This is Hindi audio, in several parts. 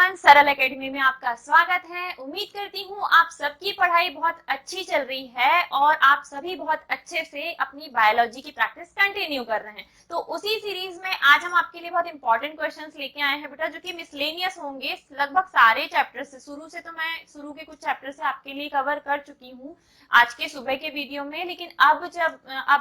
एवरीवन, सरल एकेडमी में आपका स्वागत है। उम्मीद करती हूँ आप सबकी पढ़ाई बहुत अच्छी चल रही है और आप सभी बहुत अच्छे से अपनी बायोलॉजी की प्रैक्टिस कंटिन्यू कर रहे हैं। तो उसी सीरीज में आज हम आपके लिए बहुत इंपॉर्टेंट क्वेश्चंस लेके आए हैं बेटा, जो कि मिसलेनियस होंगे लगभग सारे चैप्टर से। तो मैं शुरू के कुछ चैप्टर से आपके लिए कवर कर चुकी हूँ आज के सुबह के वीडियो में, लेकिन अब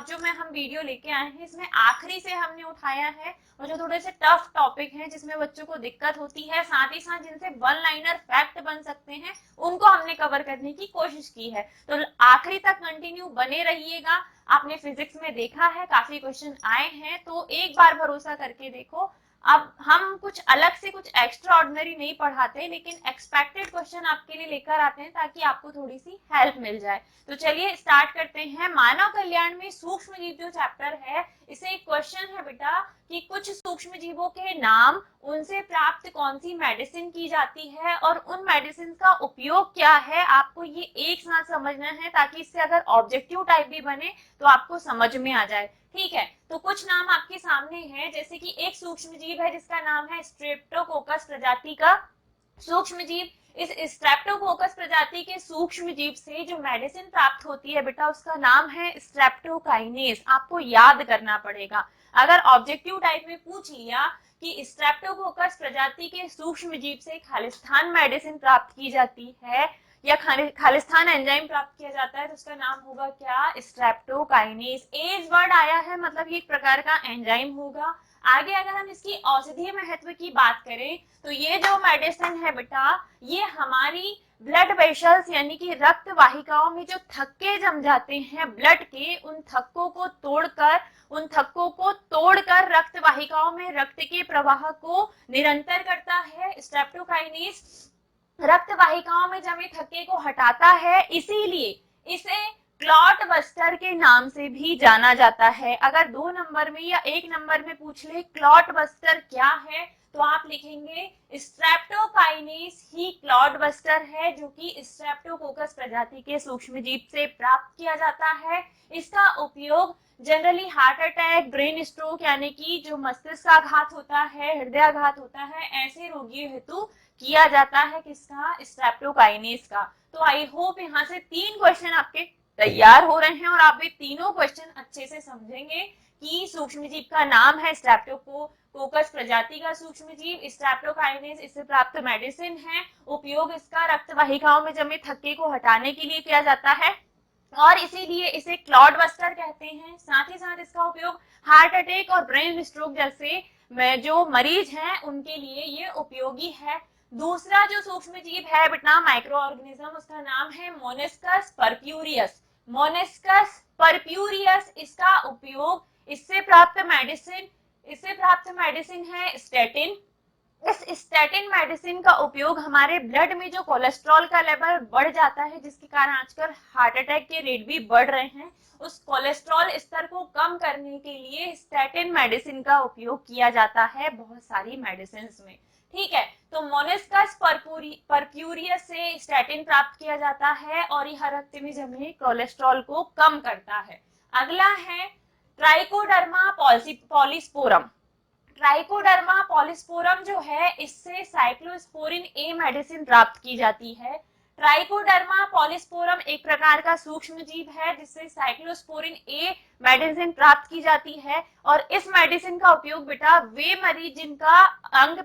जो हम वीडियो लेके आए हैं इसमें आखिरी से हमने उठाया है और जो थोड़े से टफ टॉपिक हैं जिसमें बच्चों को दिक्कत होती है, साथ ही साथ जिनसे वन लाइनर फैक्ट बन सकते हैं, उनको हमने कवर करने की कोशिश की है। तो आखिरी तक कंटिन्यू बने रहिएगा। आपने फिजिक्स में देखा है काफी क्वेश्चन आए हैं, तो एक बार भरोसा करके देखो। अब हम कुछ अलग से कुछ एक्स्ट्रा ऑर्डिनरी नहीं पढ़ाते, लेकिन एक्सपेक्टेड क्वेश्चन आपके लिए लेकर आते हैं ताकि आपको थोड़ी सी हेल्प मिल जाए। तो चलिए स्टार्ट करते हैं। मानव कल्याण में सूक्ष्म जीव जो चैप्टर है, इसे एक क्वेश्चन है बेटा कि कुछ सूक्ष्म जीवों के नाम, उनसे प्राप्त कौन सी मेडिसिन की जाती है और उन मेडिसिन का उपयोग क्या है। आपको ये एक साथ समझना है ताकि इससे अगर ऑब्जेक्टिव टाइप भी बने तो आपको समझ में आ जाए। ठीक है, तो कुछ नाम आपके सामने हैं, जैसे कि एक सूक्ष्म जीव है जिसका नाम है स्ट्रेप्टोकोकस प्रजाति का सूक्ष्म जीव। इस स्ट्रेप्टोकोकस प्रजाति के सूक्ष्म जीव से जो मेडिसिन प्राप्त होती है बेटा, उसका नाम है स्ट्रेप्टोकाइनेस। आपको याद करना पड़ेगा। अगर ऑब्जेक्टिव टाइप में पूछ लिया कि स्ट्रेप्टोकोकस प्रजाति के सूक्ष्म जीव से खालिस्तान मेडिसिन प्राप्त की जाती है या खालिस्तान एंजाइम प्राप्त किया जाता है, तो उसका नाम होगा क्या? स्ट्रेप्टोकाइनेस। एज वर्ड आया है, मतलब ये एक प्रकार का एंजाइम होगा। आगे अगर हम इसकी औषधीय महत्व की बात करें तो ये जो मेडिसिन है बेटा, ये हमारी ब्लड वेसल्स यानी कि रक्त वाहिकाओं में जो थक्के जम जाते हैं ब्लड के, उन थक्कों को तोड़कर रक्त वाहिकाओं में रक्त के प्रवाह को निरंतर करता है। स्ट्रेप्टोकाइनेस रक्त वाहिकाओं में जमे थक्के को हटाता है, इसीलिए इसे क्लॉट बस्टर के नाम से भी जाना जाता है। अगर 2 नंबर में या 1 नंबर में पूछ ले क्लॉट बस्टर क्या है, तो आप लिखेंगे स्ट्रेप्टोकाइनेस ही क्लॉट बस्टर है, जो कि स्ट्रेप्टोकोकस प्रजाति के सूक्ष्म जीव से प्राप्त किया जाता है। इसका उपयोग generally heart attack, brain stroke यानी कि जो मस्तिष्काघात होता है, हृदयाघात होता है, ऐसे रोगियों हेतु किया जाता है। किसका? स्ट्रेप्टोकाइनेस का। तो आई होप यहाँ से 3 क्वेश्चन आपके तैयार हो रहे हैं और आप भी तीनों क्वेश्चन अच्छे से समझेंगे कि सूक्ष्म जीव का नाम है स्ट्रेप्टोकोकस प्रजाति का सूक्ष्म जीव स्ट्रेप्टोकाइनेस, इससे प्राप्त मेडिसिन है, उपयोग इसका रक्त वाहिकाओं में जमे थक्के को हटाने के लिए किया जाता है और इसीलिए इसे क्लॉट बस्टर कहते हैं। साथ ही साथ इसका उपयोग हार्ट अटैक और ब्रेन स्ट्रोक जैसे जो मरीज हैं उनके लिए ये उपयोगी है। दूसरा जो सूक्ष्म जीव है बेटा माइक्रो ऑर्गेनिज्म, उसका नाम है मोनेस्कस परप्यूरियस। मोनेस्कस परप्यूरियस, इसका उपयोग इससे प्राप्त मेडिसिन है स्टेटिन। इस स्टेटिन मेडिसिन का उपयोग हमारे ब्लड में जो कोलेस्ट्रॉल का लेवल बढ़ जाता है, जिसके कारण आजकल हार्ट अटैक के रेट भी बढ़ रहे हैं, उस कोलेस्ट्रॉल स्तर को कम करने के लिए स्टेटिन मेडिसिन का उपयोग किया जाता है बहुत सारी मेडिसिन में। ठीक है, तो मोनेस्कस परप्यूरियस से स्टेटिन प्राप्त किया जाता है और यह रक्त में जमे कोलेस्ट्रॉल को कम करता है। अगला है ट्राइकोडर्मा पॉलीस्पोरम। ट्राइकोडर्मा पॉलीस्पोरम जो है, इससे साइक्लोस्पोरिन ए मेडिसिन प्राप्त की जाती है। ट्राइकोडर्मा पॉलीस्पोरम एक प्रकार का सूक्ष्म जीव है जिससे साइक्लोस्पोरिन ए मेडिसिन प्राप्त की जाती है और इस मेडिसिन का उपयोग बेटा वे मरीज जिनका अंग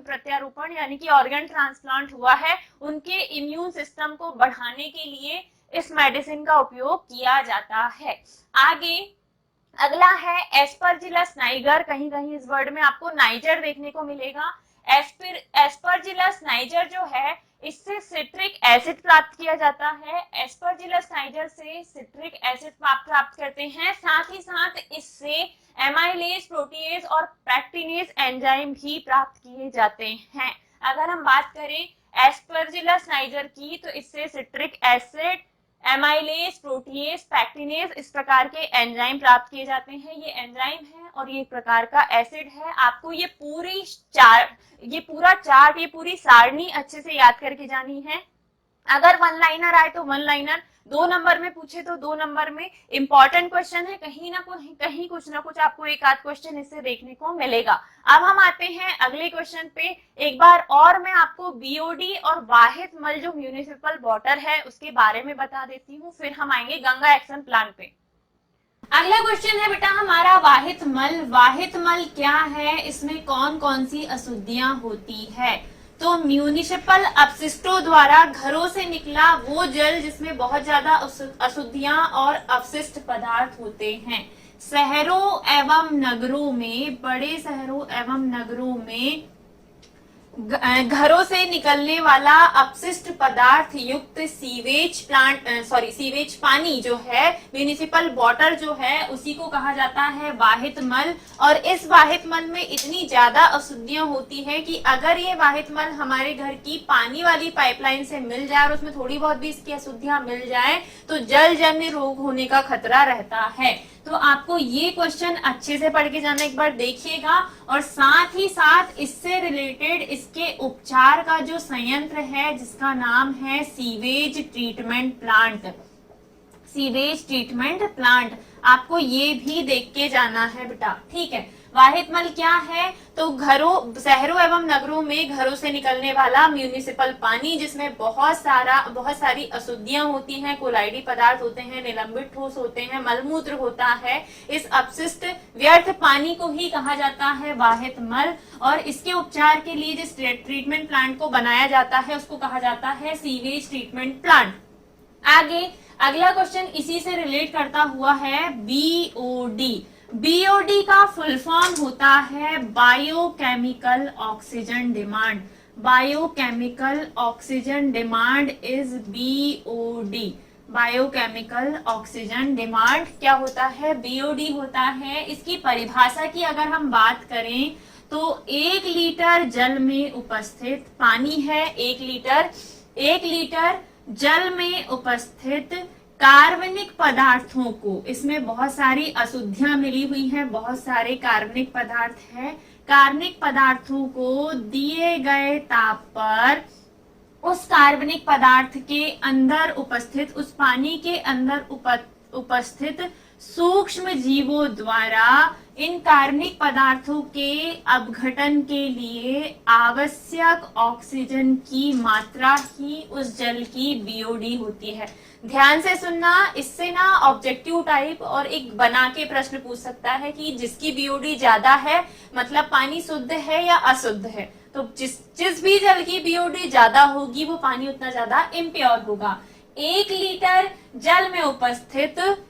प्रत्यारोपण यानी कि ऑर्गन ट्रांसप्लांट हुआ है, उनके इम्यून सिस्टम को बढ़ाने के लिए इस मेडिसिन का उपयोग किया जाता है। आगे अगला है एस्परजिलस नाइगर। कहीं कहीं इस वर्ड में आपको नाइजर देखने को मिलेगा। एस्परजिलस नाइजर जो है, इससे सिट्रिक एसिड प्राप्त किया जाता है। एस्परजिलस नाइजर से सिट्रिक एसिड प्राप्त करते हैं, साथ ही साथ इससे एमाइलेज, प्रोटीएज और पैक्टिनेज एंजाइम भी प्राप्त किए जाते हैं। अगर हम बात करें एस्परजिलस नाइजर की, तो इससे citric acid, amylase, protease, pectinase इस प्रकार के एंजाइम प्राप्त किए जाते हैं। ये एंजाइम है और ये एक प्रकार का एसिड है। आपको ये पूरा चार्ट, ये पूरी सारणी अच्छे से याद करके जानी है। अगर वन लाइनर आए तो वन लाइनर, 2 नंबर में पूछे तो 2 नंबर में इंपॉर्टेंट क्वेश्चन है, कहीं कुछ ना कुछ आपको एक आध क्वेश्चन इससे देखने को मिलेगा। अब हम आते हैं अगले क्वेश्चन पे। एक बार और मैं आपको बीओडी और वाहिद मल जो म्यूनिसिपल वाटर है उसके बारे में बता देती हूँ, फिर हम आएंगे गंगा एक्शन प्लान पे। अगला क्वेश्चन है बेटा हमारा वाहिद मल। वाहिद मल क्या है, इसमें कौन कौन सी अशुद्धियां होती है? तो म्यूनिसिपल अपशिष्टों द्वारा घरों से निकला वो जल जिसमें बहुत ज्यादा अशुद्धियां और अपशिष्ट पदार्थ होते हैं। शहरों एवं नगरों में, बड़े शहरों एवं नगरों में घरों से निकलने वाला अपशिष्ट पदार्थ युक्त सीवेज पानी जो है, म्यूनिसिपल वाटर जो है, उसी को कहा जाता है वाहिद मल। और इस वाहिद मल में इतनी ज्यादा अशुद्धियां होती है कि अगर ये वाहिद मल हमारे घर की पानी वाली पाइपलाइन से मिल जाए और उसमें थोड़ी बहुत भी इसकी अशुद्धियां मिल जाए तो जलजन्य रोग होने का खतरा रहता है। तो आपको ये क्वेश्चन अच्छे से पढ़ के जाना, एक बार देखिएगा। और साथ ही साथ इससे रिलेटेड इसके उपचार का जो संयंत्र है जिसका नाम है sewage treatment plant, sewage treatment plant, आपको ये भी देख के जाना है बेटा, ठीक है। वाहिद मल क्या है, तो शहरों एवं नगरों में घरों से निकलने वाला म्यूनिसिपल पानी जिसमें बहुत सारी अशुद्धियां होती हैं, कोलाइडी पदार्थ होते हैं, निलंबित ठोस होते हैं, मलमूत्र होता है, इस अपशिष्ट व्यर्थ पानी को ही कहा जाता है वाहिद मल। और इसके उपचार के लिए जिस ट्रीटमेंट प्लांट को बनाया जाता है उसको कहा जाता है सीवेज ट्रीटमेंट प्लांट। आगे अगला क्वेश्चन इसी से रिलेट करता हुआ है बीओडी। बीओडी का फुल फॉर्म होता है biochemical oxygen demand. Biochemical oxygen demand is BOD. Biochemical oxygen demand क्या होता है, बीओडी होता है। इसकी परिभाषा की अगर हम बात करें तो 1 लीटर जल में उपस्थित पानी है, 1 लीटर जल में उपस्थित कार्बनिक पदार्थों को, इसमें बहुत सारी अशुद्धियां मिली हुई हैं, बहुत सारे कार्बनिक पदार्थ हैं, कार्बनिक पदार्थों को दिए गए ताप पर उस कार्बनिक पदार्थ के अंदर उपस्थित, उस पानी के अंदर उपस्थित सूक्ष्म जीवों द्वारा इन कार्बनिक पदार्थों के अपघटन के लिए आवश्यक ऑक्सीजन की मात्रा ही उस जल की बीओडी होती है। ध्यान से सुनना, इससे ना ऑब्जेक्टिव टाइप और एक बना के प्रश्न पूछ सकता है कि जिसकी बीओडी ज्यादा है मतलब पानी शुद्ध है या अशुद्ध है। तो जिस भी जल की बीओडी ज्यादा होगी वो पानी उतना ज्यादा इम्प्योर होगा। 1 लीटर जल में उपस्थित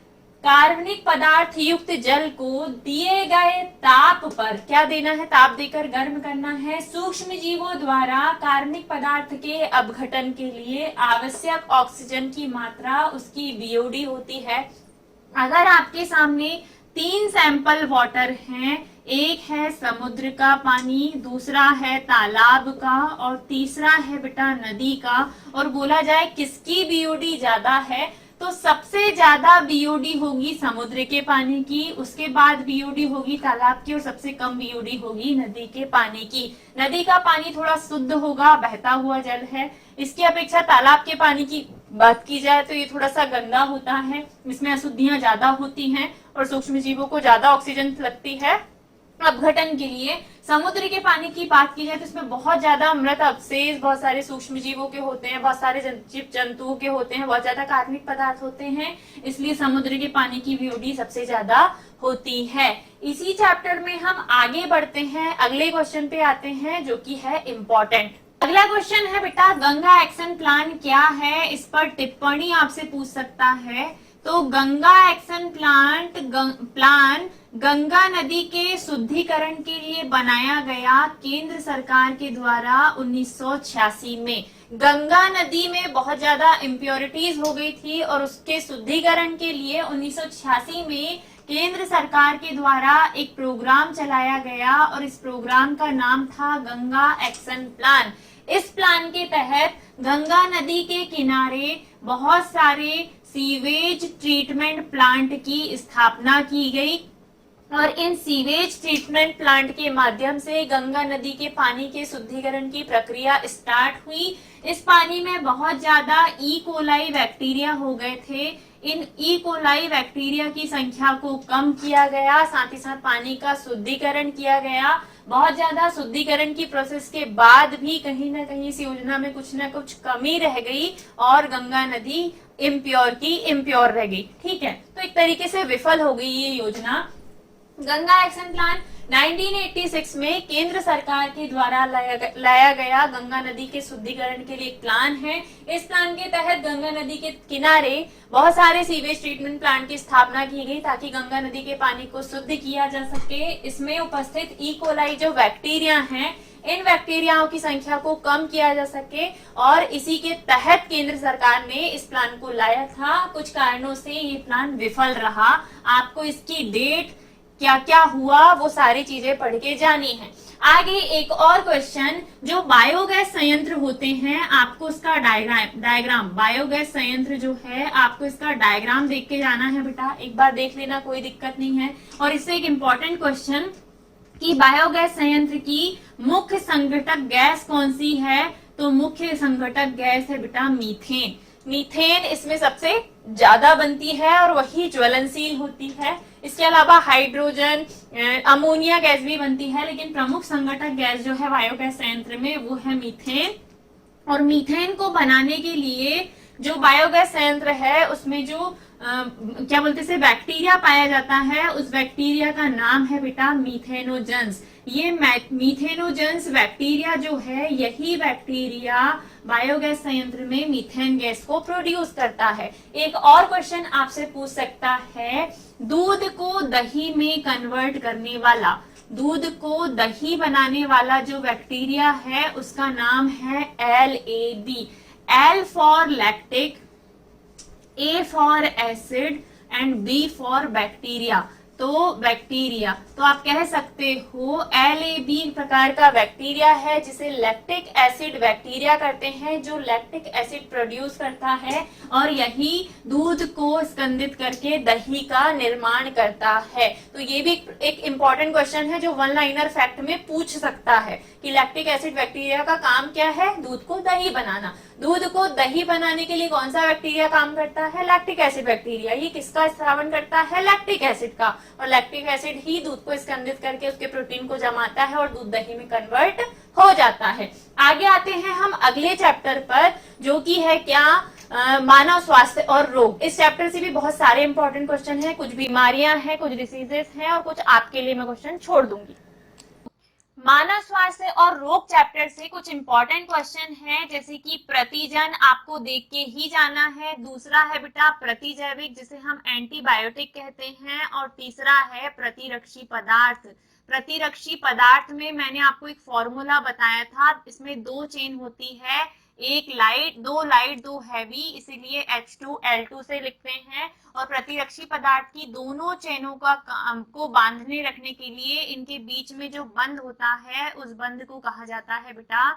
कार्बनिक पदार्थ युक्त जल को दिए गए ताप पर, क्या देना है, ताप देकर गर्म करना है, सूक्ष्म जीवों द्वारा कार्बनिक पदार्थ के अपघटन के लिए आवश्यक ऑक्सीजन की मात्रा उसकी बीओडी होती है। अगर आपके सामने 3 सैंपल वाटर हैं, एक है समुद्र का पानी, दूसरा है तालाब का और तीसरा है बेटा नदी का, और बोला जाए किसकी बीओडी ज्यादा है, तो सबसे ज्यादा बीओडी होगी समुद्र के पानी की, उसके बाद बीओडी होगी तालाब की और सबसे कम बीओडी होगी नदी के पानी की। नदी का पानी थोड़ा शुद्ध होगा, बहता हुआ जल है, इसकी अपेक्षा तालाब के पानी की बात की जाए तो ये थोड़ा सा गंदा होता है, इसमें अशुद्धियां ज्यादा होती हैं और सूक्ष्म जीवों को ज्यादा ऑक्सीजन लगती है अपघटन के लिए। समुद्र के पानी की बात की जाए तो इसमें बहुत ज्यादा मृत अवशेष, बहुत सारे सूक्ष्म जीवों के होते हैं, बहुत सारे जीव जंतुओं के होते हैं, बहुत ज्यादा कार्बनिक पदार्थ होते हैं, इसलिए समुद्र के पानी की बीओडी सबसे ज्यादा होती है। इसी चैप्टर में हम आगे बढ़ते हैं, अगले क्वेश्चन पे आते हैं जो कि है इम्पोर्टेंट। अगला क्वेश्चन है बेटा गंगा एक्शन प्लान क्या है, इस पर टिप्पणी आपसे पूछ सकता है। तो गंगा एक्शन प्लान गंगा नदी के शुद्धिकरण के लिए बनाया गया केंद्र सरकार के द्वारा 1986 में। गंगा नदी में बहुत ज्यादा इम्प्योरिटीज हो गई थी और उसके शुद्धिकरण के लिए 1986 में केंद्र सरकार के द्वारा एक प्रोग्राम चलाया गया और इस प्रोग्राम का नाम था गंगा एक्शन प्लान। इस प्लान के तहत गंगा नदी के किनारे बहुत सारे सीवेज ट्रीटमेंट प्लांट की स्थापना की गई। और इन सीवेज ट्रीटमेंट प्लांट के माध्यम से गंगा नदी के पानी के शुद्धिकरण की प्रक्रिया स्टार्ट हुई। इस पानी में बहुत ज्यादा ई कोलाई बैक्टीरिया हो गए थे। इन ई कोलाई बैक्टीरिया की संख्या को कम किया गया, साथ ही साथ पानी का शुद्धिकरण किया गया। बहुत ज्यादा शुद्धिकरण की प्रोसेस के बाद भी कहीं ना कहीं इस योजना में कुछ ना कुछ कमी रह गई और गंगा नदी इम्प्योर की इम्प्योर रह गई। ठीक है, तो एक तरीके से विफल हो गई ये योजना। गंगा एक्शन प्लान 1986 में केंद्र सरकार के द्वारा लाया गया गंगा नदी के शुद्धिकरण के लिए एक प्लान है। इस प्लान के तहत गंगा नदी के किनारे बहुत सारे सीवेज ट्रीटमेंट प्लांट की स्थापना की गई ताकि गंगा नदी के पानी को शुद्ध किया जा सके। इसमें उपस्थित ई कोलाई जो बैक्टीरिया हैं, इन बैक्टीरियाओं की संख्या को कम किया जा सके और इसी के तहत केंद्र सरकार ने इस प्लान को लाया था। कुछ कारणों से ये प्लान विफल रहा। आपको इसकी डेट, क्या क्या हुआ, वो सारी चीजें पढ़ के जानी है। आगे एक और क्वेश्चन, जो बायोगैस संयंत्र होते हैं आपको उसका डायग्राम बायोगैस संयंत्र जो है आपको इसका डायग्राम देख के जाना है बेटा। एक बार देख लेना, कोई दिक्कत नहीं है। और इससे एक इम्पोर्टेंट क्वेश्चन कि बायोगैस संयंत्र की मुख्य संघटक गैस कौन सी है, तो मुख्य संघटक गैस है बेटा मीथेन। मीथेन इसमें सबसे ज्यादा बनती है और वही ज्वलनशील होती है। इसके अलावा हाइड्रोजन, अमोनिया गैस भी बनती है, लेकिन प्रमुख संघटक गैस जो है बायोगैस संयंत्र में वो है मीथेन। और मीथेन को बनाने के लिए जो बायोगैस संयंत्र है उसमें जो क्या बोलते हैं बैक्टीरिया पाया जाता है, उस बैक्टीरिया का नाम है बेटा मीथेनोजेंस। ये मीथेनोजेंस बैक्टीरिया जो है, यही बैक्टीरिया बायोगैस संयंत्र में मीथेन गैस को प्रोड्यूस करता है। एक और क्वेश्चन आपसे पूछ सकता है, दूध को दही में कन्वर्ट करने वाला, दूध को दही बनाने वाला जो बैक्टीरिया है उसका नाम है LAB। L for lactic, A for acid and B for bacteria. तो बैक्टीरिया, तो आप कह सकते हो LAB प्रकार का बैक्टीरिया है जिसे लैक्टिक एसिड बैक्टीरिया करते हैं, जो लैक्टिक एसिड प्रोड्यूस करता है और यही दूध को स्कंदित करके दही का निर्माण करता है। तो ये भी एक इम्पॉर्टेंट क्वेश्चन है जो वन लाइनर फैक्ट में पूछ सकता है कि लैक्टिक एसिड बैक्टीरिया का काम क्या है, दूध को दही बनाना। दूध को दही बनाने के लिए कौन सा बैक्टीरिया काम करता है, लैक्टिक एसिड बैक्टीरिया। ये किसका स्रावन करता है, लैक्टिक एसिड का, और लैक्टिक एसिड ही दूध को स्कंदित करके उसके प्रोटीन को जमाता है और दूध दही में कन्वर्ट हो जाता है। आगे आते हैं हम अगले चैप्टर पर, जो कि है क्या, मानव स्वास्थ्य और रोग। इस चैप्टर से भी बहुत सारे इंपॉर्टेंट क्वेश्चन हैं, कुछ बीमारियां हैं, कुछ डिसीजेस हैं और कुछ आपके लिए मैं क्वेश्चन छोड़ दूंगी। मानव स्वास्थ्य और रोग चैप्टर से कुछ इंपॉर्टेंट क्वेश्चन हैं, जैसे कि प्रतिजन आपको देख के ही जाना है। दूसरा है बेटा प्रतिजैविक, जिसे हम एंटीबायोटिक कहते हैं। और तीसरा है प्रतिरक्षी पदार्थ। प्रतिरक्षी पदार्थ में मैंने आपको एक फॉर्मूला बताया था, इसमें 2 चेन होती है, एक लाइट, दो हैवी, इसीलिए H2L2 से लिखते हैं। और प्रतिरक्षी पदार्थ की दोनों चेनों को बांधने रखने के लिए इनके बीच में जो बंध होता है उस बंध को कहा जाता है बेटा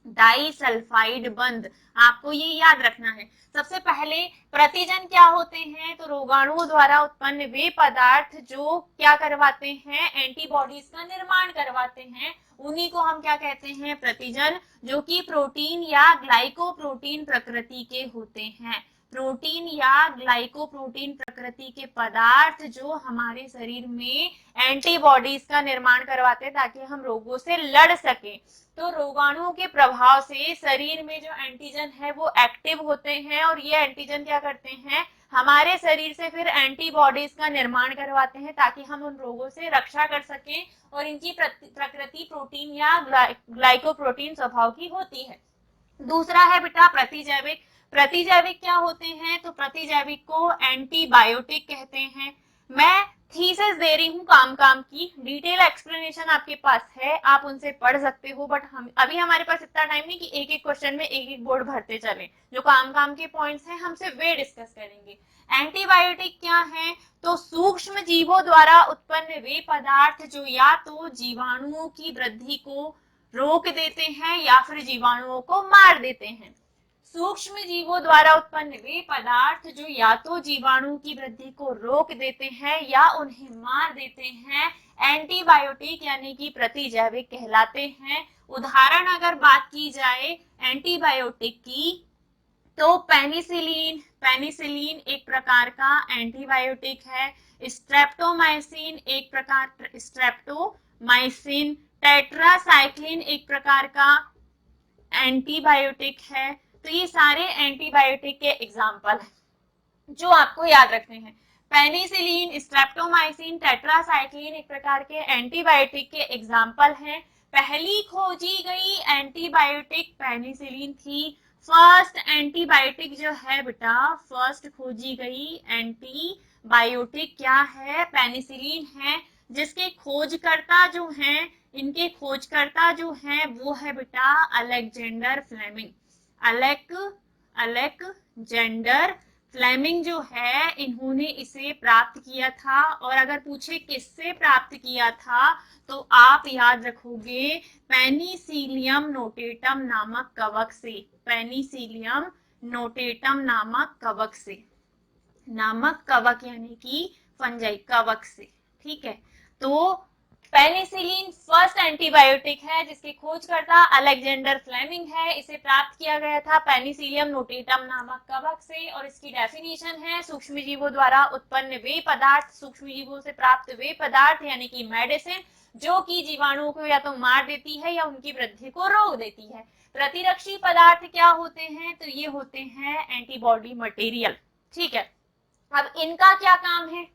डाइसल्फाइड बंध। आपको ये याद रखना है। सबसे पहले प्रतिजन क्या होते हैं, तो रोगाणुओं द्वारा उत्पन्न वे पदार्थ जो क्या करवाते हैं, एंटीबॉडीज का निर्माण करवाते हैं, उन्हीं को हम क्या कहते हैं, प्रतिजन, जो कि प्रोटीन या ग्लाइकोप्रोटीन प्रकृति के होते हैं। प्रोटीन या ग्लाइकोप्रोटीन प्रकृति के पदार्थ जो हमारे शरीर में एंटीबॉडीज का निर्माण करवाते हैं ताकि हम रोगों से लड़ सके। तो रोगाणुओं के प्रभाव से शरीर में जो एंटीजन है वो एक्टिव होते हैं और ये एंटीजन क्या करते हैं, हमारे शरीर से फिर एंटीबॉडीज का निर्माण करवाते हैं ताकि हम उन रोगों से रक्षा कर सकें। और इनकी प्रकृति प्रोटीन या ग्लाइकोप्रोटीन स्वभाव की होती है। दूसरा है बेटा प्रतिजैविक। प्रतिजैविक क्या होते हैं, तो प्रतिजैविक को एंटीबायोटिक कहते हैं। मैं थीसिस दे रही हूँ काम की, डिटेल एक्सप्लेनेशन आपके पास है, आप उनसे पढ़ सकते हो, बट हम अभी हमारे पास इतना टाइम नहीं कि एक एक क्वेश्चन में एक एक बोर्ड भरते चले। जो काम के पॉइंट्स हैं हमसे वे डिस्कस करेंगे। एंटीबायोटिक क्या है, तो सूक्ष्म जीवों द्वारा उत्पन्न वे पदार्थ जो या तो जीवाणुओं की वृद्धि को रोक देते हैं या फिर जीवाणुओं को मार देते हैं। सूक्ष्म जीवों द्वारा उत्पन्न वे पदार्थ जो या तो जीवाणु की वृद्धि को रोक देते हैं या उन्हें मार देते हैं एंटीबायोटिक यानी कि प्रतिजैविक कहलाते हैं। उदाहरण अगर बात की जाए एंटीबायोटिक की तो पेनिसिलिन, पेनिसिलिन एक प्रकार का एंटीबायोटिक है। स्ट्रेप्टोमाइसिन एक प्रकार, स्ट्रेप्टोमाइसिन, टेट्रासाइक्लिन एक प्रकार का एंटीबायोटिक है। तो ये सारे एंटीबायोटिक के एग्जाम्पल हैं जो आपको याद रखने हैं। पेनिसिलिन, स्ट्रेप्टोमाइसिन, टेट्रासाइक्लिन एक प्रकार के एंटीबायोटिक के एग्जाम्पल हैं। पहली खोजी गई एंटीबायोटिक पेनिसिलिन थी। फर्स्ट एंटीबायोटिक जो है बेटा, फर्स्ट खोजी गई एंटीबायोटिक क्या है, पेनिसिलिन है, जिसके खोजकर्ता जो हैं, इनके खोजकर्ता जो हैं वो है बेटा अलेक्जेंडर फ्लेमिंग। अलेक्जेंडर फ्लेमिंग जो है इन्होंने इसे प्राप्त किया था। और अगर पूछे किससे प्राप्त किया था तो आप याद रखोगे पेनिसिलियम नोटेटम नामक कवक से, पेनिसिलियम नोटेटम नामक कवक से, नामक कवक यानी कि फंजाई कवक से। ठीक है, तो पेनिसिलिन फर्स्ट एंटीबायोटिक है जिसके खोजकर्ता अलेक्जेंडर फ्लेमिंग है। इसे प्राप्त किया गया था पेनिसिलियम नोटेटम नामक कवक से और इसकी डेफिनेशन है सूक्ष्मजीवों द्वारा उत्पन्न वे पदार्थ, सूक्ष्मजीवों से प्राप्त वे पदार्थ यानी कि मेडिसिन जो कि जीवाणुओं को या तो मार देती है या उनकी वृद्धि को रोक देती है। प्रतिरक्षी पदार्थ क्या होते हैं, तो ये होते हैं एंटीबॉडी मटेरियल। ठीक है, अब इनका क्या काम है,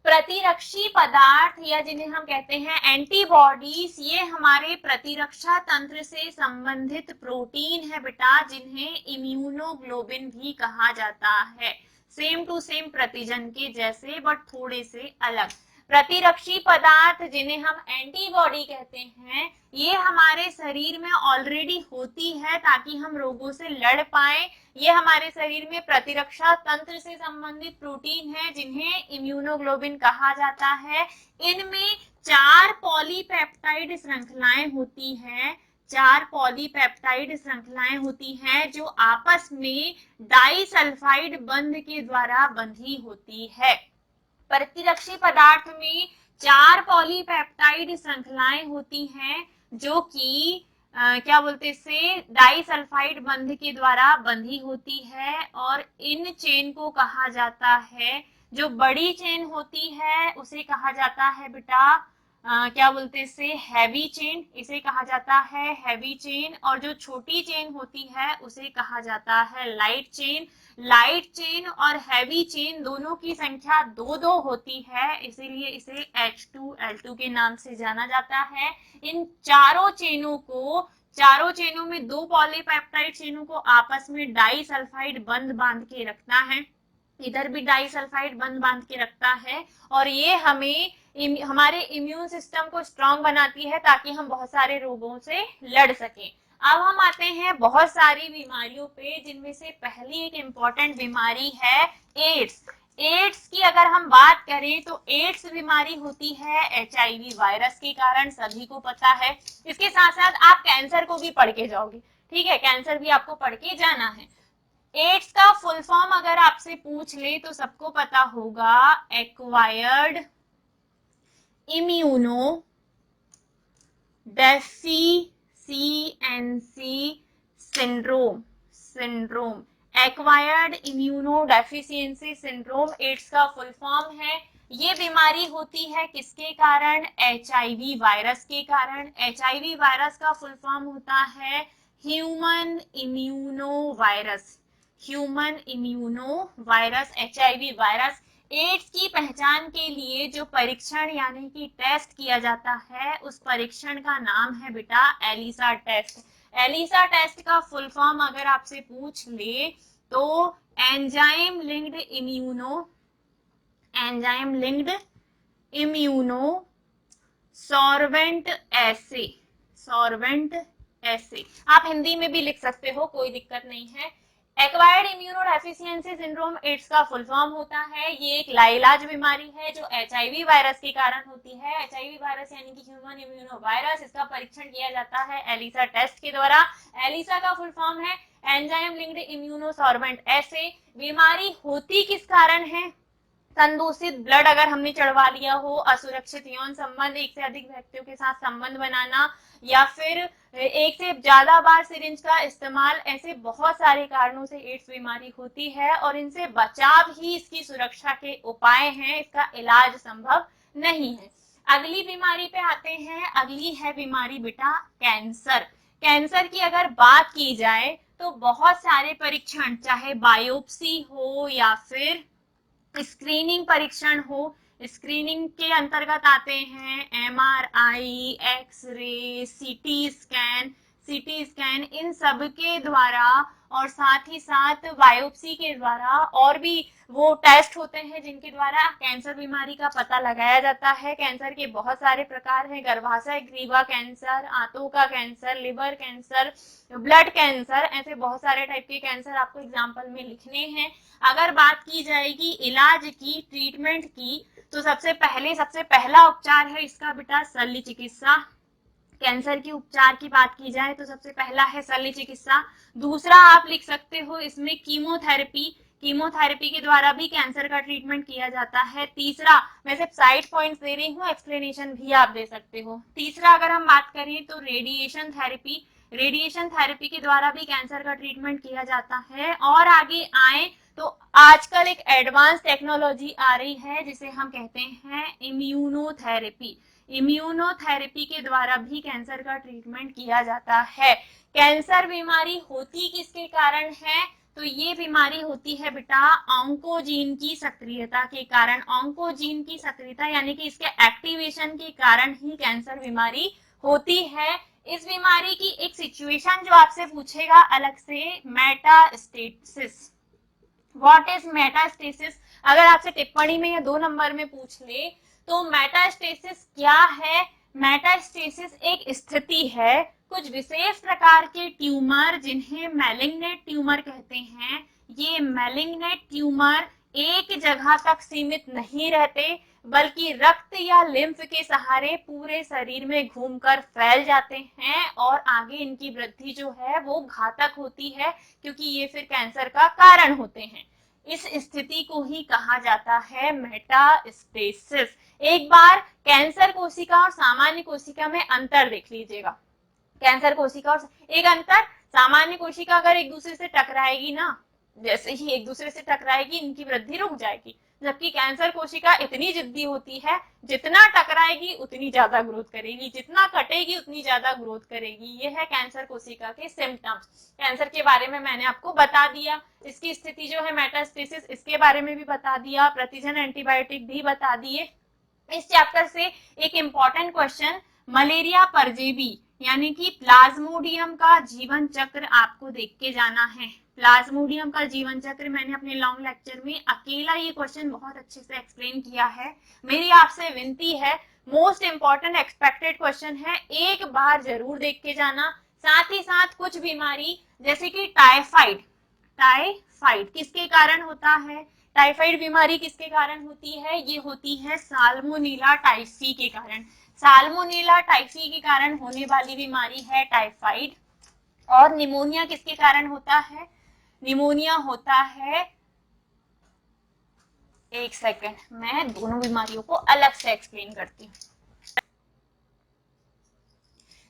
प्रतिरक्षी पदार्थ या जिन्हें हम कहते हैं एंटीबॉडीज, ये हमारे प्रतिरक्षा तंत्र से संबंधित प्रोटीन है बेटा जिन्हें इम्यूनोग्लोबिन भी कहा जाता है। सेम टू सेम प्रतिजन के जैसे बट थोड़े से अलग। प्रतिरक्षी पदार्थ जिन्हें हम एंटीबॉडी कहते हैं ये हमारे शरीर में ऑलरेडी होती है ताकि हम रोगों से लड़ पाए। ये हमारे शरीर में प्रतिरक्षा तंत्र से संबंधित प्रोटीन है जिन्हें इम्यूनोग्लोबिन कहा जाता है। इनमें 4 पॉलीपेप्टाइड श्रृंखलाएं होती हैं, 4 पॉलीपेप्टाइड श्रृंखलाएं होती हैं जो आपस में डाइसल्फाइड बंध के द्वारा बंधी होती है। प्रतिरक्षी पदार्थ में 4 पॉलीपेप्टाइड श्रृंखलाएं होती हैं जो कि क्या बोलते इससे डाइसल्फाइड बंध के द्वारा बंधी होती है। और इन चेन को कहा जाता है, जो बड़ी चेन होती है उसे कहा जाता है बेटा क्या बोलते इससे हैवी चेन, इसे कहा जाता है हैवी चेन। और जो छोटी चेन होती है उसे कहा जाता है लाइट चेन। लाइट चेन और हैवी चेन दोनों की संख्या 2-2 होती है, इसीलिए इसे H2L2 के नाम से जाना जाता है। इन चारों चेनों में 2 पॉलीपेप्टाइड चेनों को आपस में डाइसल्फाइड बंध बांध के रखना है, इधर भी डाइसल्फाइड बंध बांध के रखता है और ये हमें हमारे इम्यून सिस्टम को स्ट्रांग बनाती है ताकि हम बहुत सारे रोगों से लड़ सकें। अब हम आते हैं बहुत सारी बीमारियों पे, जिनमें से पहली एक इम्पॉर्टेंट बीमारी है एड्स। एड्स की अगर हम बात करें तो एड्स बीमारी होती है HIV वायरस के कारण, सभी को पता है। इसके साथ साथ आप कैंसर को भी पढ़ के जाओगे, ठीक है, कैंसर भी आपको पढ़ के जाना है। एड्स का फुल फॉर्म अगर आपसे पूछ ले तो सबको पता होगा acquired immuno deficiency syndrome, acquired immuno deficiency syndrome AIDS का फुल फॉर्म है। ये बीमारी होती है किसके कारण, HIV वायरस के कारण। HIV वायरस का फुल फॉर्म होता है human immuno virus, human immuno virus, HIV virus. AIDS की पहचान के लिए जो परीक्षण यानी कि टेस्ट किया जाता है उस परीक्षण का नाम है बेटा एलिसा टेस्ट। एलिसा टेस्ट का फुल फॉर्म अगर आपसे पूछ ले तो एंजाइम लिंक्ड इम्यूनो सॉर्वेंट एसे, आप हिंदी में भी लिख सकते हो, कोई दिक्कत नहीं है। एक्वायर्ड इम्यूनोडेफिशिएंसी सिंड्रोम एड्स का फुल फॉर्म होता है। ये एक लाइलाज बीमारी है जो एचआईवी वायरस के कारण होती है। एचआईवी वायरस यानी कि ह्यूमन इम्यूनो वायरस, इसका परीक्षण किया जाता है एलिसा टेस्ट के द्वारा। एलिसा का फुल फॉर्म है एंजाइम लिंक्ड इम्यूनोसॉर्बेंट एसे। बीमारी होती किस कारण है? संदूषित ब्लड अगर हमने चढ़वा लिया हो, असुरक्षित यौन संबंध, एक से अधिक व्यक्तियों के साथ संबंध बनाना, या फिर एक से ज्यादा बार सिरिंज का इस्तेमाल, ऐसे बहुत सारे कारणों से एड्स बीमारी होती है और इनसे बचाव ही इसकी सुरक्षा के उपाय हैं, इसका इलाज संभव नहीं है। अगली बीमारी पे आते हैं। अगली है बीमारी बेटा कैंसर। कैंसर की अगर बात की जाए तो बहुत सारे परीक्षण, चाहे बायोप्सी हो या फिर स्क्रीनिंग परीक्षण हो, स्क्रीनिंग के अंतर्गत आते हैं एमआरआई, एक्सरे, सीटी स्कैन, इन सब के द्वारा और साथ ही साथ बायोप्सी के द्वारा और भी वो टेस्ट होते हैं जिनके द्वारा कैंसर बीमारी का पता लगाया जाता है। कैंसर के बहुत सारे प्रकार हैं, गर्भाशय ग्रीवा कैंसर, आंतों का cancer, liver cancer, blood cancer, ऐसे बहुत सारे टाइप के कैंसर आपको एग्जाम्पल में लिखने हैं। अगर बात की जाएगी इलाज की, ट्रीटमेंट की, तो सबसे पहला उपचार है इसका बेटा शल्य चिकित्सा। कैंसर के उपचार की बात की जाए तो सबसे पहला है शल्य चिकित्सा। दूसरा आप लिख सकते हो इसमें कीमोथेरेपी। कीमोथेरेपी के द्वारा भी कैंसर का ट्रीटमेंट किया जाता है। तीसरा, मैं सिर्फ साइड पॉइंट्स दे रही हूँ, एक्सप्लेनेशन भी आप दे सकते हो। तीसरा अगर हम बात करें तो रेडिएशन थेरेपी। रेडिएशन थेरेपी के द्वारा भी कैंसर का ट्रीटमेंट किया जाता है। और आगे आए तो आजकल एक एडवांस टेक्नोलॉजी आ रही है जिसे हम कहते हैं इम्यूनोथेरेपी। इम्यूनोथेरेपी के द्वारा भी कैंसर का ट्रीटमेंट किया जाता है। कैंसर बीमारी होती किसके कारण है? तो ये बीमारी होती है बेटा ऑन्कोजीन की सक्रियता के कारण। ऑन्कोजीन की सक्रियता यानी कि इसके एक्टिवेशन के कारण ही कैंसर बीमारी होती है। इस बीमारी की एक सिचुएशन जो आपसे पूछेगा अलग से, मेटास्टेसिस। What is metastasis? अगर आपसे टिप्पणी में या 2 नंबर में पूछ ले तो मेटास्टेसिस क्या है? मेटास्टेसिस एक स्थिति है, कुछ विशेष प्रकार के ट्यूमर जिन्हें मैलिग्नेंट ट्यूमर कहते हैं, ये मैलिग्नेंट ट्यूमर एक जगह तक सीमित नहीं रहते बल्कि रक्त या लिम्फ के सहारे पूरे शरीर में घूमकर फैल जाते हैं और आगे इनकी वृद्धि जो है वो घातक होती है क्योंकि ये फिर कैंसर का कारण होते हैं। इस स्थिति को ही कहा जाता है मेटास्टेसिस। एक बार कैंसर कोशिका और सामान्य कोशिका में अंतर देख लीजिएगा। कैंसर कोशिका और एक अंतर, सामान्य कोशिका अगर एक दूसरे से टकराएगी ना, जैसे ही एक दूसरे से टकराएगी इनकी वृद्धि रुक जाएगी, जबकि कैंसर कोशिका इतनी जिद्दी होती है, जितना टकराएगी उतनी ज्यादा ग्रोथ करेगी, जितना कटेगी उतनी ज्यादा ग्रोथ करेगी। ये है कैंसर कोशिका के सिम्टम्स। कैंसर के बारे में मैंने आपको बता दिया, इसकी स्थिति जो है मेटास्टेसिस, इसके बारे में भी बता दिया, प्रतिजन एंटीबायोटिक भी बता दिए। इस चैप्टर से एक इंपॉर्टेंट क्वेश्चन, मलेरिया परजीवी यानी कि प्लाज्मोडियम का जीवन चक्र आपको देख के जाना है। प्लाज्मोडियम का जीवन चक्र मैंने अपने लॉन्ग लेक्चर में अकेला ये क्वेश्चन बहुत अच्छे से एक्सप्लेन किया है। मेरी आपसे विनती है, मोस्ट इंपॉर्टेंट एक्सपेक्टेड क्वेश्चन है, एक बार जरूर देख के जाना। साथ ही साथ कुछ बीमारी जैसे कि टाइफाइड, टाइफाइड किसके कारण होता है? टाइफाइड बीमारी किसके कारण होती है? ये होती है साल्मोनेला टाइफी के कारण। साल्मोनेला टाइफी के कारण होने वाली बीमारी है टाइफाइड। और निमोनिया किसके कारण होता है? निमोनिया होता है, एक सेकेंड मैं दोनों बीमारियों को अलग से एक्सप्लेन करती हूँ।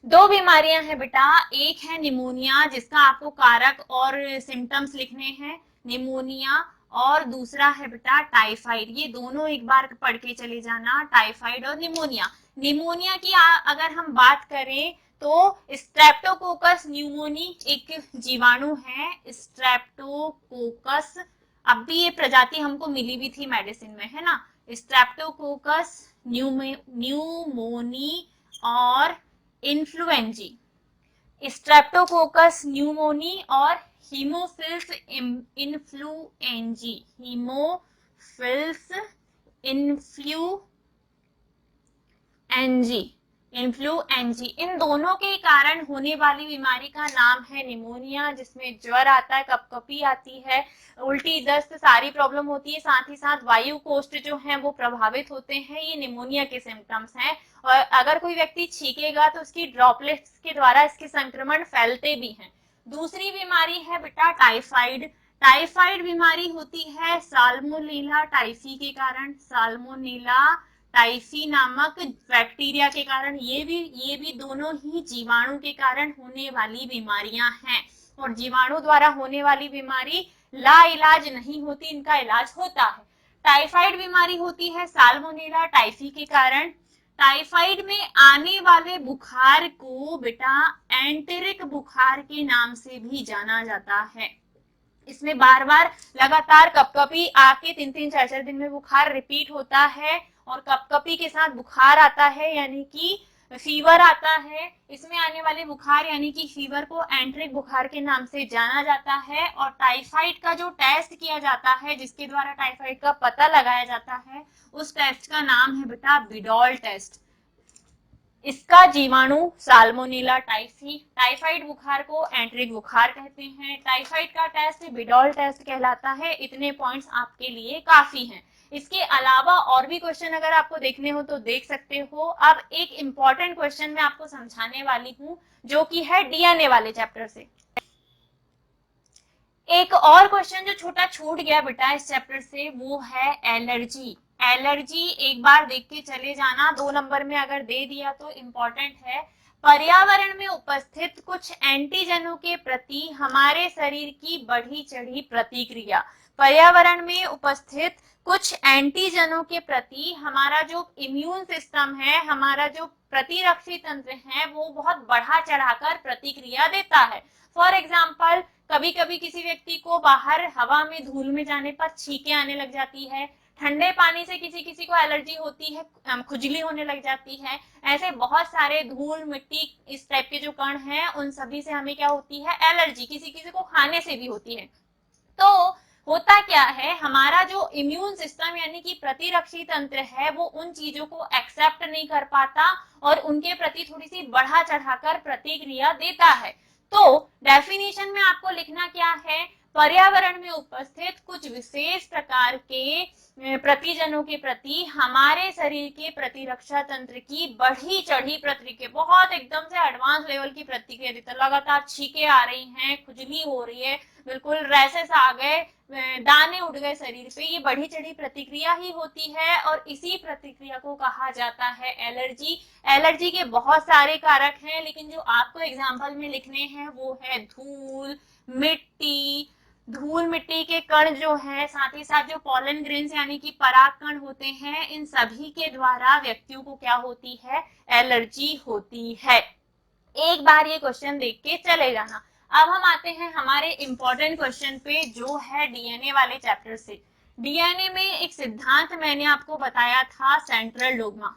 2 बीमारियां हैं बेटा, एक है निमोनिया जिसका आपको कारक और सिम्टम्स लिखने हैं, निमोनिया, और दूसरा है बेटा टाइफाइड। ये दोनों एक बार पढ़ के चले जाना, टाइफाइड और निमोनिया। निमोनिया की अगर हम बात करें तो स्ट्रेप्टोकोकस न्यूमोनी एक जीवाणु है, स्ट्रेप्टोकोकस, अब भी ये प्रजाति हमको मिली भी थी मेडिसिन में, है ना। स्ट्रेप्टोकोकस न्यूमोनी और इन्फ्लुएंजी, स्ट्रेप्टोकोकस न्यूमोनी और हीमोफिल्स इन्फ्लुएंजी, हीमोफिल्स इन्फ्लुएंजी, इन्फ्लुएंजी। इन दोनों के कारण होने वाली बीमारी का नाम है निमोनिया, जिसमें ज्वर आता है, कपकपी आती है, उल्टी दस्त सारी प्रॉब्लम होती है, साथ ही साथ वायु कोष्ठ जो है वो प्रभावित होते हैं। ये निमोनिया के सिम्टम्स हैं। और अगर कोई व्यक्ति छींकेगा तो उसकी ड्रॉपलेट्स के द्वारा इसके संक्रमण फैलते भी हैं। दूसरी बीमारी है बेटा टाइफाइड। टाइफाइड बीमारी होती है साल्मोनेला टाइफी के कारण, साल्मोनेला टाइफी नामक बैक्टीरिया के कारण। ये भी दोनों ही जीवाणु के कारण होने वाली बीमारियां हैं। और जीवाणु द्वारा होने वाली बीमारी ला इलाज नहीं होती, इनका इलाज होता है। टाइफाइड बीमारी होती है साल्मोनेला टाइफी के कारण। टाइफाइड में आने वाले बुखार को बेटा एंटेरिक बुखार के नाम से भी जाना जाता है। इसमें बार बार लगातार कपकपी आके 3-4 दिन में बुखार रिपीट होता है और कपकपी के साथ बुखार आता है, यानी कि फीवर आता है। इसमें आने वाले बुखार यानी कि फीवर को एंट्रिक बुखार के नाम से जाना जाता है। और टाइफाइड का जो टेस्ट किया जाता है, जिसके द्वारा टाइफाइड का पता लगाया जाता है, उस टेस्ट का नाम है बेटा बिडॉल टेस्ट। इसका जीवाणु साल्मोनेला टाइफी। टाइफाइड बुखार को एंट्रिक बुखार कहते हैं। टाइफाइड का टेस्ट बिडॉल टेस्ट कहलाता है। इतने पॉइंट्स आपके लिए काफी हैं। इसके अलावा और भी क्वेश्चन अगर आपको देखने हो तो देख सकते हो। अब एक इंपॉर्टेंट क्वेश्चन मैं आपको समझाने वाली हूँ, जो कि है डीएनए वाले चैप्टर से। एक और क्वेश्चन जो छोटा छूट गया बेटा इस चैप्टर से, वो है एलर्जी। एलर्जी एक बार देख के चले जाना, 2 नंबर में अगर दे दिया तो इम्पोर्टेंट है। पर्यावरण में उपस्थित कुछ एंटीजनों के प्रति हमारे शरीर की बढ़ी चढ़ी प्रतिक्रिया। पर्यावरण में उपस्थित कुछ एंटीजनों के प्रति हमारा जो इम्यून सिस्टम है, हमारा जो प्रतिरक्षी तंत्र है, वो बहुत बढ़ा चढ़ाकर प्रतिक्रिया देता है। फॉर एग्जाम्पल, कभी कभी किसी व्यक्ति को बाहर हवा में धूल में जाने पर छींकें आने लग जाती है। ठंडे पानी से किसी किसी को एलर्जी होती है, खुजली होने लग जाती है। ऐसे बहुत सारे धूल मिट्टी इस टाइप के जो कण हैं, उन सभी से हमें क्या होती है, एलर्जी। किसी किसी को खाने से भी होती है। तो होता क्या है, हमारा जो इम्यून सिस्टम यानी कि प्रतिरक्षी तंत्र है, वो उन चीजों को एक्सेप्ट नहीं कर पाता और उनके प्रति थोड़ी सी बढ़ा चढ़ाकर प्रतिक्रिया देता है। तो डेफिनेशन में आपको लिखना क्या है, पर्यावरण में उपस्थित कुछ विशेष प्रकार के प्रतिजनों के प्रति हमारे शरीर के प्रतिरक्षा तंत्र की बढ़ी चढ़ी प्रतिक्रिया, बहुत एकदम से एडवांस लेवल की प्रतिक्रिया देता है। लगातार छींकें आ रही हैं, खुजली हो रही है, बिल्कुल रैशेस आ गए, दाने उड़ गए शरीर पे, ये बढ़ी चढ़ी प्रतिक्रिया ही होती है। और इसी प्रतिक्रिया को कहा जाता है एलर्जी। एलर्जी के बहुत सारे कारक हैं, लेकिन जो आपको एग्जाम्पल में लिखने हैं वो है धूल मिट्टी। धूल मिट्टी के कण जो है, साथ ही साथ जो पॉलन ग्रेन्स यानी कि पराग कण होते हैं, इन सभी के द्वारा व्यक्तियों को क्या होती है, एलर्जी होती है। एक बार ये क्वेश्चन देख के चले जाना। अब हम आते हैं हमारे इंपॉर्टेंट क्वेश्चन पे, जो है डीएनए वाले चैप्टर से। डीएनए में एक सिद्धांत मैंने आपको बताया था, सेंट्रल डोग्मा।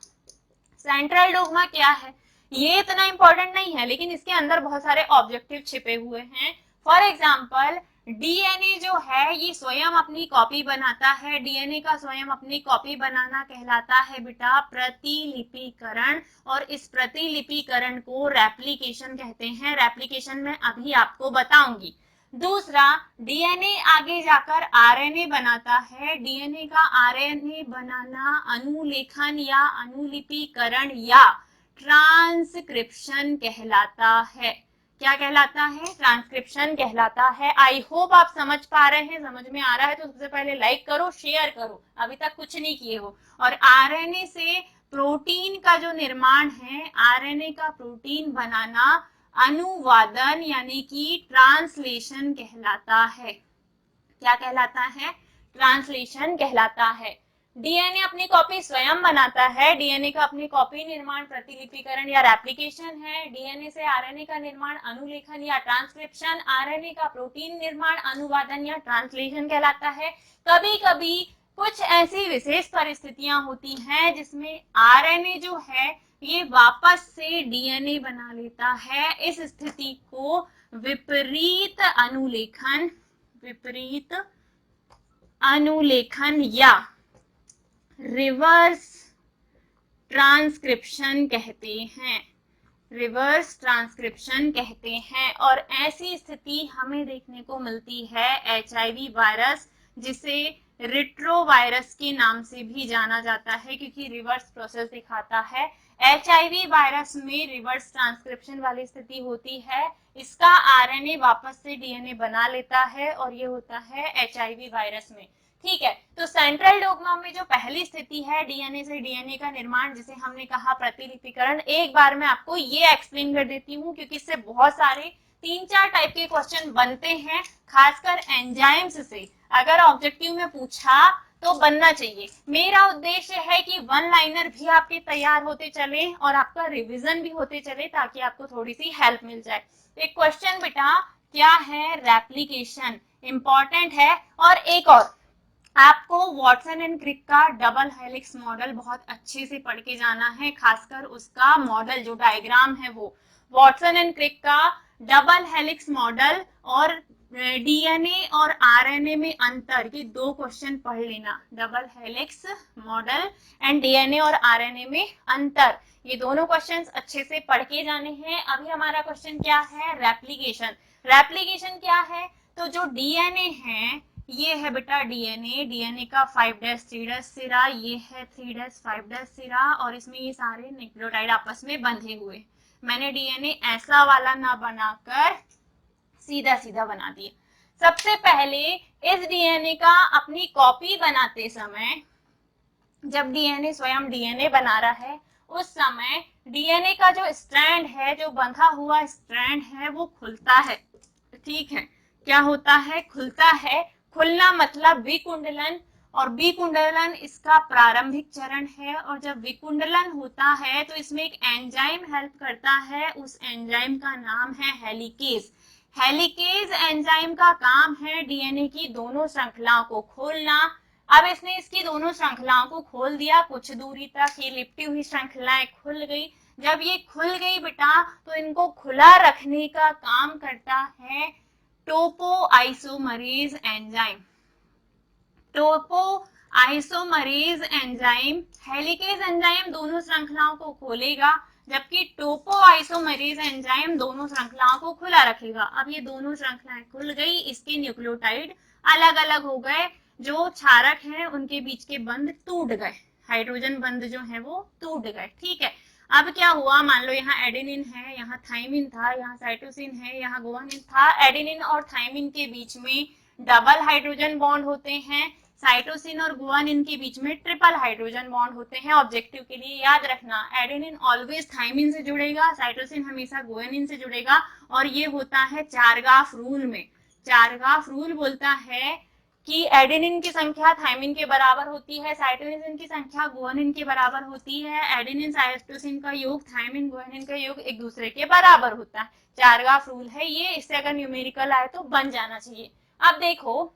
सेंट्रल डोग्मा क्या है, ये इतना इंपॉर्टेंट नहीं है, लेकिन इसके अंदर बहुत सारे ऑब्जेक्टिव छिपे हुए हैं। फॉर एग्जाम्पल, डीएनए जो है ये स्वयं अपनी कॉपी बनाता है। डीएनए का स्वयं अपनी कॉपी बनाना कहलाता है बेटा प्रतिलिपिकरण। और इस प्रतिलिपिकरण को रेप्लिकेशन कहते हैं। रेप्लिकेशन में अभी आपको बताऊंगी। दूसरा, डीएनए आगे जाकर आरएनए बनाता है। डीएनए का आरएनए बनाना अनुलेखन या अनुलिपिकरण या ट्रांसक्रिप्शन कहलाता है। क्या कहलाता है, ट्रांसक्रिप्शन कहलाता है। आई होप आप समझ पा रहे हैं। समझ में आ रहा है तो सबसे पहले लाइक करो, शेयर करो, अभी तक कुछ नहीं किए हो। और आरएनए से प्रोटीन का जो निर्माण है, आरएनए का प्रोटीन बनाना अनुवादन यानी कि ट्रांसलेशन कहलाता है। क्या कहलाता है, ट्रांसलेशन कहलाता है। डीएनए अपनी कॉपी स्वयं बनाता है। डीएनए का अपनी कॉपी निर्माण प्रतिलिपिकरण या रेप्लिकेशन है। डीएनए से आरएनए का निर्माण अनुलेखन या ट्रांसक्रिप्शन। आरएनए का प्रोटीन निर्माण अनुवादन या ट्रांसलेशन कहलाता है। कभी कभी कुछ ऐसी विशेष परिस्थितियां होती हैं जिसमें आरएनए जो है ये वापस से डीएनए बना लेता है। इस स्थिति को विपरीत अनुलेखन या रिवर्स ट्रांसक्रिप्शन कहते हैं, रिवर्स ट्रांसक्रिप्शन कहते हैं। और ऐसी स्थिति हमें देखने को मिलती है HIV वायरस, जिसे रिट्रोवायरस के नाम से भी जाना जाता है, क्योंकि रिवर्स प्रोसेस दिखाता है। HIV वायरस में रिवर्स ट्रांसक्रिप्शन वाली स्थिति होती है, इसका RNA वापस से DNA बना लेता है, और ये होता है HIV वायरस में। ठीक है, तो सेंट्रल डोग्मा में जो पहली स्थिति है डीएनए से डीएनए का निर्माण, जिसे हमने कहा प्रतिलिपिकरण, एक बार मैं आपको ये एक्सप्लेन कर देती हूँ, क्योंकि इससे बहुत सारे 3-4 टाइप के क्वेश्चन बनते हैं, खासकर एंजाइम्स से। अगर ऑब्जेक्टिव में पूछा तो बनना चाहिए। मेरा उद्देश्य है कि वन लाइनर भी आपके तैयार होते चले और आपका रिवीजन भी होते चले, ताकि आपको थोड़ी सी हेल्प मिल जाए। एक क्वेश्चन बेटा क्या है, रेप्लिकेशन इंपॉर्टेंट है। और एक और, आपको वॉटसन एंड क्रिक का डबल हेलिक्स मॉडल बहुत अच्छे से पढ़ के जाना है, खासकर उसका मॉडल जो डायग्राम है वो वॉटसन एंड क्रिक का डबल हेलिक्स मॉडल और डीएनए और आरएनए में अंतर, ये 2 क्वेश्चन पढ़ लेना। Double helix model and DNA और आरएनए में अंतर, ये दोनों क्वेश्चंस अच्छे से पढ़ के जाने हैं। अभी हमारा क्वेश्चन क्या है, रेप्लिकेशन। रेप्लिकेशन क्या है, तो जो डीएनए है ये है बेटा डीएनए, डीएनए का 5' सिरा, ये है 3' सिरा, और इसमें ये सारे न्यूक्लियोटाइड आपस में बंधे हुए। मैंने डीएनए ऐसा वाला ना बनाकर सीधा सीधा बना दिया। सबसे पहले इस डीएनए का अपनी कॉपी बनाते समय, जब डीएनए स्वयं डीएनए बना रहा है, उस समय डीएनए का जो स्ट्रैंड है, जो बंधा हुआ स्ट्रैंड है, वो खुलता है। ठीक है, क्या होता है, खुलता है। खुलना मतलब विकुंडलन, और विकुंडलन इसका प्रारंभिक चरण है। और जब विकुंडलन होता है तो इसमें एक एंजाइम हेल्प करता है, उस एंजाइम का नाम है हेलिकेज। हेलिकेज एंजाइम का काम है डीएनए की दोनों श्रृंखलाओं को खोलना। अब इसने इसकी दोनों श्रृंखलाओं को खोल दिया, कुछ दूरी तक ये लिपटी हुई श्रृंखलाएं खुल गई। जब ये खुल गई बेटा, तो इनको खुला रखने का काम करता है topoisomerase enzyme. Topoisomerase enzyme, helicase enzyme दोनों श्रृंखलाओं को खोलेगा, जबकि टोपोआइसोमरेज एंजाइम दोनों श्रृंखलाओं को खुला रखेगा। अब ये दोनों श्रृंखलाएं खुल गई, इसके न्यूक्लियोटाइड अलग अलग हो गए, जो क्षारक हैं उनके बीच के बंध टूट गए, हाइड्रोजन बंध जो है वो टूट गए। ठीक है, अब क्या हुआ, मान लो यहाँ एडेनिन है, यहाँ थाइमिन था, यहाँ साइटोसिन है, यहाँ गुआनिन था। एडेनिन और थाइमिन के बीच में डबल हाइड्रोजन बॉन्ड होते हैं, साइटोसिन और गुआनिन के बीच में ट्रिपल हाइड्रोजन बॉन्ड होते हैं। ऑब्जेक्टिव के लिए याद रखना, एडेनिन ऑलवेज थाइमिन से जुड़ेगा, साइटोसिन हमेशा गुआनिन से जुड़ेगा, और ये होता है चारगाफ रूल में। चारगाफ रूल बोलता है कि एडेनिन की संख्या थाइमिन के बराबर होती है, साइटोसिन की संख्या गुआनिन के बराबर होती है, एडेनिन साइटोसिन का योग थाइमिन गुआनिन का योग एक दूसरे के बराबर होता है। चारगाफ रूल है ये, इससे अगर न्यूमेरिकल आए तो बन जाना चाहिए। अब देखो,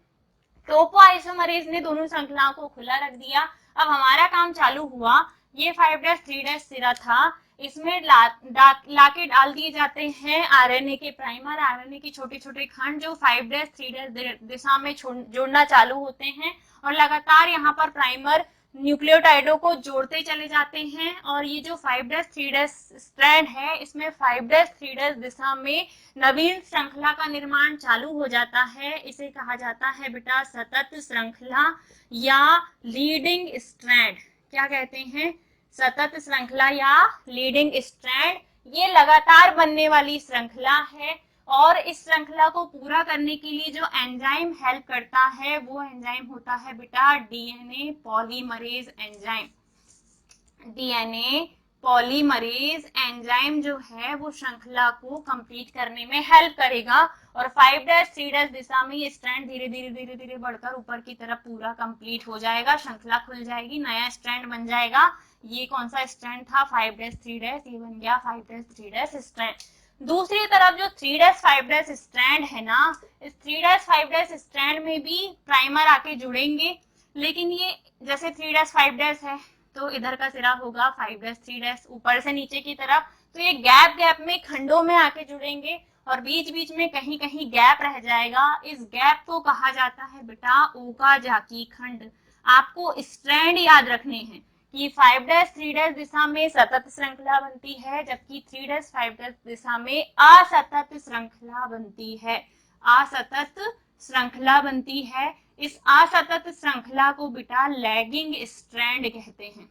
टोपोआइसोमरेज ने दोनों श्रृंखलाओं को खुला रख दिया। अब हमारा काम चालू हुआ, ये 5' सिरा था, इसमें लाके डाल दिए जाते हैं आरएनए के प्राइमर, आरएनए के छोटे छोटे खंड, जो 5' दिशा में जोड़ना चालू होते हैं, और लगातार यहाँ पर प्राइमर न्यूक्लियोटाइडों को जोड़ते चले जाते हैं। और ये जो 5' स्ट्रैंड है, इसमें 5' दिशा में नवीन श्रृंखला का निर्माण चालू हो जाता है। इसे कहा जाता है बेटा सतत श्रृंखला या लीडिंग स्ट्रैंड। क्या कहते हैं, सतत श्रृंखला या लीडिंग स्ट्रैंड। ये लगातार बनने वाली श्रृंखला है, और इस श्रृंखला को पूरा करने के लिए जो एंजाइम हेल्प करता है, वो एंजाइम होता है बेटा DNA polymerase enzyme. DNA polymerase enzyme जो है वो श्रृंखला को कंप्लीट करने में हेल्प करेगा, और 5' दिशा में ये स्ट्रैंड धीरे धीरे धीरे धीरे बढ़कर ऊपर की तरफ पूरा कंप्लीट हो जाएगा, श्रृंखला खुल जाएगी, नया स्ट्रैंड बन जाएगा। ये कौन सा स्ट्रैंड था, 5' ये बन गया 5' स्ट्रैंड। दूसरी तरफ जो 3' स्ट्रैंड है ना, इस 3' स्ट्रैंड में भी प्राइमर आके जुड़ेंगे, लेकिन ये जैसे 3' है तो इधर का सिरा होगा 5' ऊपर से नीचे की तरफ, तो ये गैप गैप में खंडों में आके जुड़ेंगे, और बीच बीच में कहीं कहीं गैप रह जाएगा। इस गैप को कहा जाता है बेटा ओकाजाकी खंड। आपको स्ट्रैंड याद रखने हैं, कि 5' 3' दिशा में सतत श्रृंखला बनती है, जबकि 3' 5' दिशा में असतत श्रृंखला बनती है। असतत श्रृंखला बनती है। इस असतत श्रृंखला को बेटा लैगिंग स्ट्रैंड कहते हैं।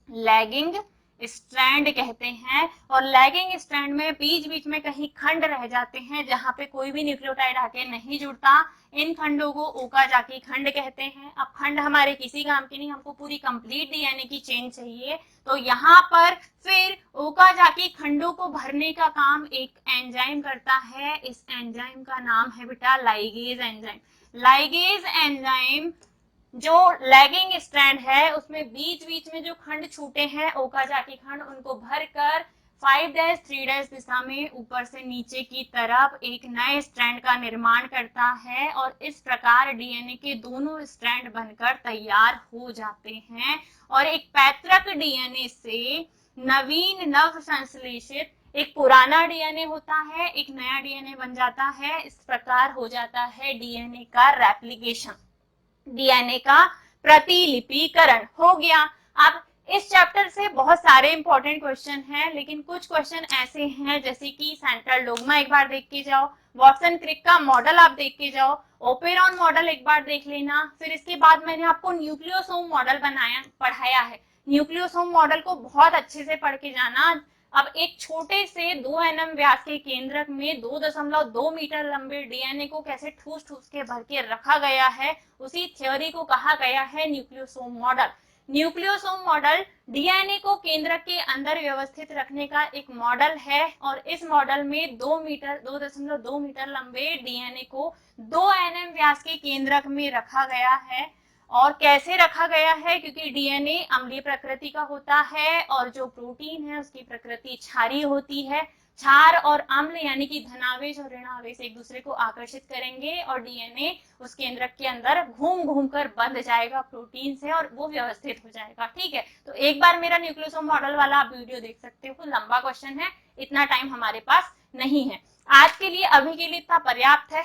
लैगिंग स्ट्रैंड कहते हैं। और लैगिंग स्ट्रैंड में बीच बीच में कहीं खंड रह जाते हैं जहां पे कोई भी न्यूक्लियोटाइड आके नहीं जुड़ता। इन खंडों को ओकाजाकी खंड कहते हैं। अब खंड हमारे किसी काम के नहीं, हमको पूरी कंप्लीट डीएनए की चेन चाहिए। तो यहाँ पर फिर ओकाजाकी खंडों को भरने का काम एक एंजाइम करता है। इस एंजाइम का नाम है बेटा लाइगेज एंजाइम। लाइगेज एंजाइम जो लैगिंग स्ट्रैंड है उसमें बीच बीच में जो खंड छूटे हैं ओकाजाकी खंड, उनको भरकर 5' 3' दिशा में ऊपर से नीचे की तरफ एक नए स्ट्रैंड का निर्माण करता है। और इस प्रकार डीएनए के दोनों स्ट्रैंड बनकर तैयार हो जाते हैं। और एक पैतृक डीएनए से नवीन नव संश्लेषित एक पुराना डीएनए होता है, एक नया डीएनए बन जाता है। इस प्रकार हो जाता है डीएनए का रेप्लिकेशन, डीएनए का प्रतिलिपिकरण हो गया। अब इस चैप्टर से बहुत सारे इंपॉर्टेंट क्वेश्चन हैं, लेकिन कुछ क्वेश्चन ऐसे हैं जैसे कि सेंट्रल डोग्मा एक बार देख के जाओ, वाटसन क्रिक का मॉडल आप देख के जाओ, ओपेरॉन मॉडल एक बार देख लेना। फिर इसके बाद मैंने आपको न्यूक्लियोसोम मॉडल पढ़ाया है। न्यूक्लियोसोम मॉडल को बहुत अच्छे से पढ़ के जाना। अब एक छोटे से 2 nm व्यास के केंद्रक में 2.2 मीटर लंबे डीएनए को कैसे ठूस ठूस के भर के रखा गया है, उसी थ्योरी को कहा गया है nucleosome model. Nucleosome model DNA को केंद्रक के अंदर व्यवस्थित रखने का एक मॉडल है। और इस मॉडल में 2.2 मीटर लंबे डीएनए को 2 nm व्यास के केंद्रक में रखा गया है। और कैसे रखा गया है, क्योंकि डीएनए अम्लीय प्रकृति का होता है और जो प्रोटीन है उसकी प्रकृति क्षारीय होती है। क्षार और अम्ल यानी कि धनावेश और ऋणावेश एक दूसरे को आकर्षित करेंगे और डीएनए उस केंद्रक के अंदर घूम घूम कर बंध जाएगा प्रोटीन से और वो व्यवस्थित हो जाएगा। ठीक है, तो एक बार मेरा न्यूक्लियोसोम मॉडल वाला आप वीडियो देख सकते हो। लंबा क्वेश्चन है, इतना टाइम हमारे पास नहीं है आज के लिए, अभी के लिए इतना पर्याप्त है।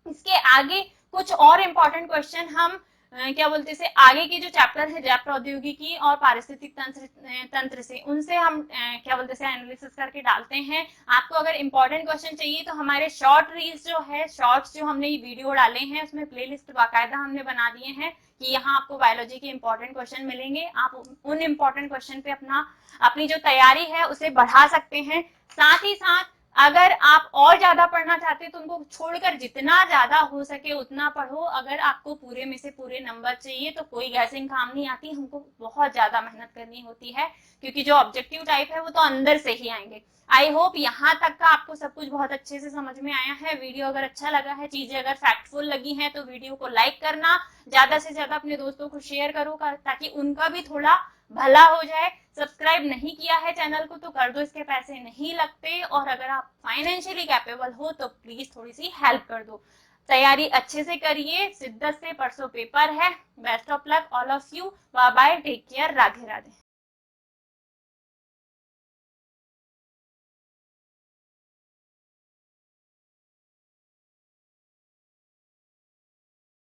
इसके आगे कुछ और इम्पोर्टेंट क्वेश्चन हम क्या बोलते हैं आगे के जो चैप्टर है जैव प्रौद्योगिकी और पारिस्थितिक तंत्र से, उनसे हम क्या बोलते हैं एनालिसिस करके डालते हैं। आपको अगर इम्पोर्टेंट क्वेश्चन चाहिए तो हमारे शॉर्ट रील्स जो है, शॉर्ट्स जो हमने वीडियो डाले हैं उसमें प्लेलिस्ट बाकायदा हमने बना दिए हैं कि यहाँ आपको बायोलॉजी के इम्पोर्टेंट क्वेश्चन मिलेंगे। आप उन इम्पोर्टेंट क्वेश्चन पे अपनी जो तैयारी है उसे बढ़ा सकते हैं। साथ ही साथ अगर आप और ज्यादा पढ़ना चाहते हैं तो उनको छोड़कर जितना ज्यादा हो सके उतना पढ़ो। अगर आपको पूरे में से पूरे नंबर चाहिए तो कोई गैसिंग काम नहीं आती, हमको बहुत ज्यादा मेहनत करनी होती है, क्योंकि जो ऑब्जेक्टिव टाइप है वो तो अंदर से ही आएंगे। आई होप यहाँ तक का आपको सब कुछ बहुत अच्छे से समझ में आया है। वीडियो अगर अच्छा लगा है, चीजें अगर फैक्टफुल लगी हैं तो वीडियो को लाइक करना, ज्यादा से ज्यादा अपने दोस्तों को शेयर करो ताकि उनका भी थोड़ा भला हो जाए। सब्सक्राइब नहीं किया है चैनल को तो कर दो, इसके पैसे नहीं लगते। और अगर आप फाइनेंशियली कैपेबल हो तो प्लीज थोड़ी सी हेल्प कर दो। तैयारी अच्छे से करिए, शिद्दत से, परसों पेपर है। Best of luck all of you. Bye bye, take care, Radhe Radhe.